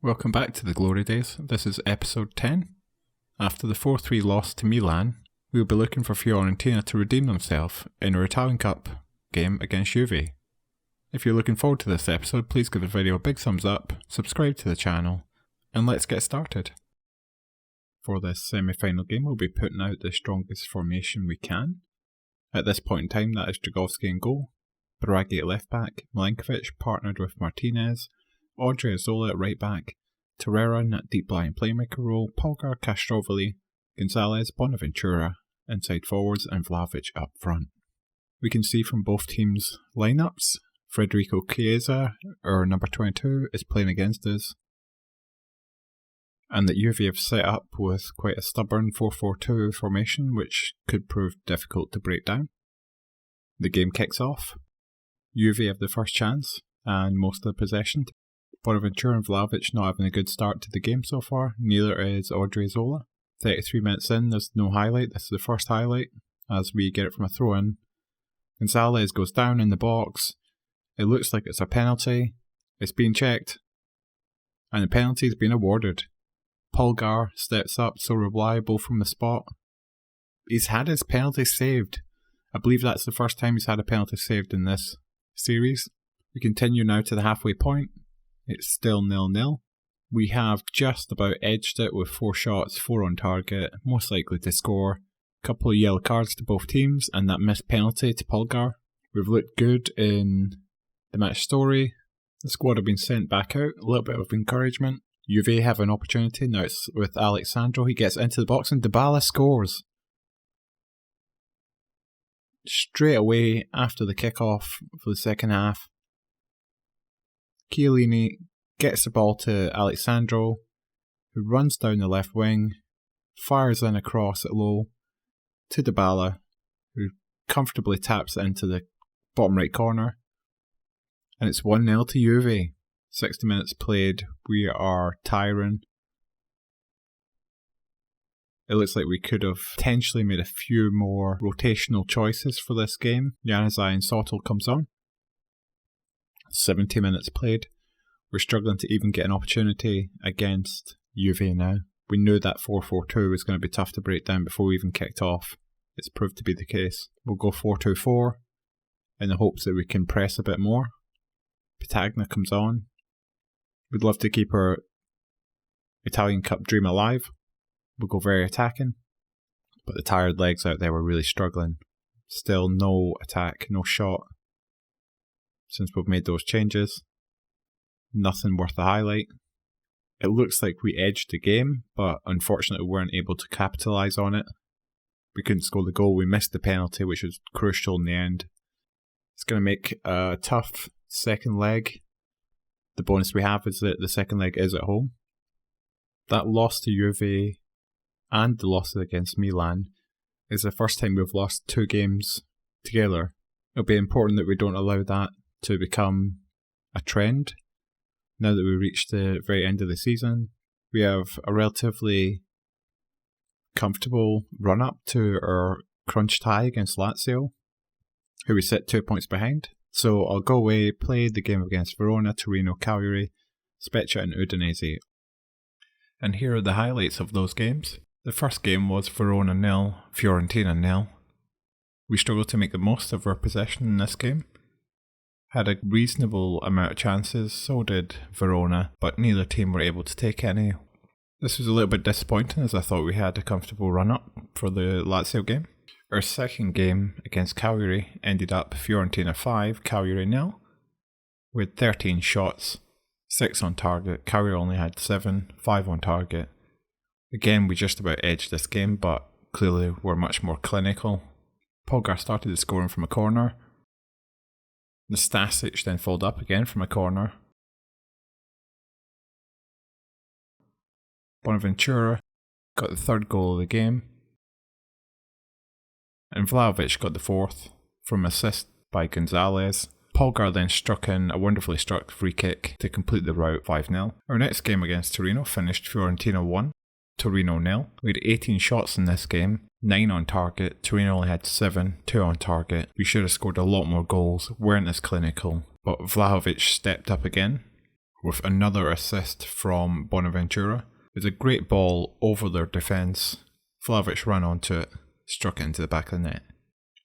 Welcome back to the Glory Days. This is episode 10. After the 4-3 loss to Milan, we will be looking for Fiorentina to redeem themselves in a Italian Cup game against Juve. If you're looking forward to this episode, please give the video a big thumbs up, subscribe to the channel, and let's get started. For this semi-final game, we'll be putting out the strongest formation we can. At this point in time, that is Dragowski in goal, Biraghi at left back, Milenkovic partnered with Martinez, Odriozola at right back, Torreira in that deep lying playmaker role, Polgar, Castrovoli, Gonzalez, Bonaventura inside forwards, and Vlahovic up front. We can see from both teams' lineups, Federico Chiesa, our number 22, is playing against us, and that Juve have set up with quite a stubborn 4-4-2 formation which could prove difficult to break down. The game kicks off. Juve have the first chance and most of the possession. Bonaventura and Vlahovic not having a good start to the game so far, neither is Odriozola. 33 minutes in, there's no highlight. This is the first highlight as we get it from a throw-in. Gonzalez goes down in the box. It looks like it's a penalty. It's being checked, and the penalty has been awarded. Polgar steps up, so reliable from the spot. He's had his penalty saved. I believe that's the first time he's had a penalty saved in this series. We continue now to the halfway point. It's still 0-0. We have just about edged it with 4 shots, 4 on target, most likely to score. A couple of yellow cards to both teams, and that missed penalty to Polgar. We've looked good in the match story. The squad have been sent back out, a little bit of encouragement. Juve have an opportunity, now it's with Alexandro. He gets into the box and Dybala scores. Straight away after the kickoff for the second half, Chiellini gets the ball to Alexandro, who runs down the left wing, fires in a cross at low to Dybala, who comfortably taps it into the bottom right corner, and it's 1-0 to Juve. 60 minutes played, we are tiring. It looks like we could have potentially made a few more rotational choices for this game. Januzaj and Sotel comes on. 70 minutes played. We're struggling to even get an opportunity against Juve now. We knew that 4-4-2 was going to be tough to break down before we even kicked off. It's proved to be the case. We'll go 4-2-4 in the hopes that we can press a bit more. Patagna comes on. We'd love to keep our Italian Cup dream alive. We'll go very attacking. But the tired legs out there were really struggling. Still no attack, no shot. Since we've made those changes, nothing worth the highlight. It looks like we edged the game, but unfortunately we weren't able to capitalise on it. We couldn't score the goal, we missed the penalty, which was crucial in the end. It's going to make a tough second leg. The bonus we have is that the second leg is at home. That loss to Juve and the loss against Milan is the first time we've lost 2 games together. It'll be important that we don't allow that to become a trend. Now that we reached the very end of the season, we have a relatively comfortable run-up to our crunch tie against Lazio, who we sit 2 points behind. So I'll go away, play the game against Verona, Torino, Cagliari, Spezia and Udinese. And here are the highlights of those games. The first game was Verona 0, Fiorentina 0. We struggled to make the most of our possession in this game. Had a reasonable amount of chances, so did Verona, but neither team were able to take any. This was a little bit disappointing as I thought we had a comfortable run-up for the Lazio game. Our second game against Cagliari ended up Fiorentina 5, Cagliari 0. We had 13 shots, 6 on target. Cagliari only had 7, 5 on target. Again, we just about edged this game, but clearly we're much more clinical. Polgar started the scoring from a corner. Nastasic then followed up again from a corner. Bonaventura got the third goal of the game. And Vlahovic got the fourth from assist by Gonzalez. Polgar then struck in a wonderfully struck free kick to complete the rout 5-0. Our next game against Torino finished Fiorentina 1, Torino 0. We had 18 shots in this game, 9 on target. Torino only had 7, 2 on target. We should have scored a lot more goals, weren't as clinical, but Vlahovic stepped up again. with another assist from Bonaventura. It was a great ball over their defence. Vlahovic ran onto it, struck it into the back of the net.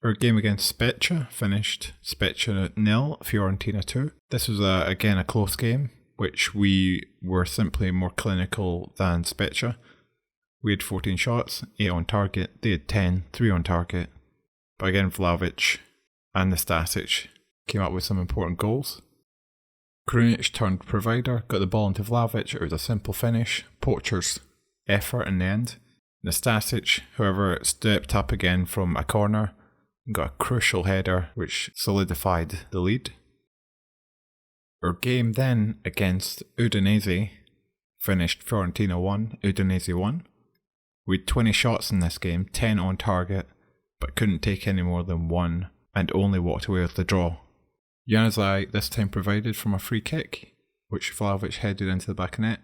Our game against Spezia finished Spezia 0, Fiorentina 2. This was again a close game, which we were simply more clinical than Spezia. We had 14 shots, 8 on target, they had 10, 3 on target. But again, Vlahovic and Nastasic came up with some important goals. Krunic turned provider, got the ball into Vlahovic, it was a simple finish, poacher's effort in the end. Nastasic, however, stepped up again from a corner and got a crucial header which solidified the lead. Our game then against Udinese finished Fiorentina 1, Udinese 1. We had 20 shots in this game, 10 on target, but couldn't take any more than 1 and only walked away with the draw. Januzaj this time provided from a free kick, which Vlahovic headed into the back of net.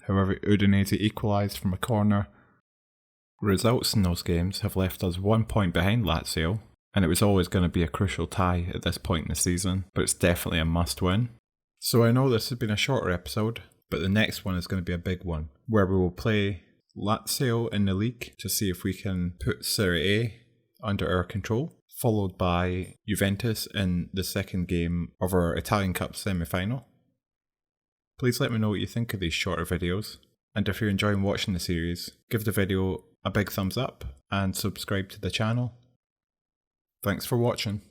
However, Udinese equalised from a corner. Results in those games have left us 1 point behind Lazio, and it was always going to be a crucial tie at this point in the season, but it's definitely a must win. So I know this has been a shorter episode, but the next one is going to be a big one, where we will play Lazio in the league to see if we can put Serie A under our control, followed by Juventus in the second game of our Italian Cup semi-final. Please let me know what you think of these shorter videos, and if you're enjoying watching the series, give the video a big thumbs up and subscribe to the channel. Thanks for watching.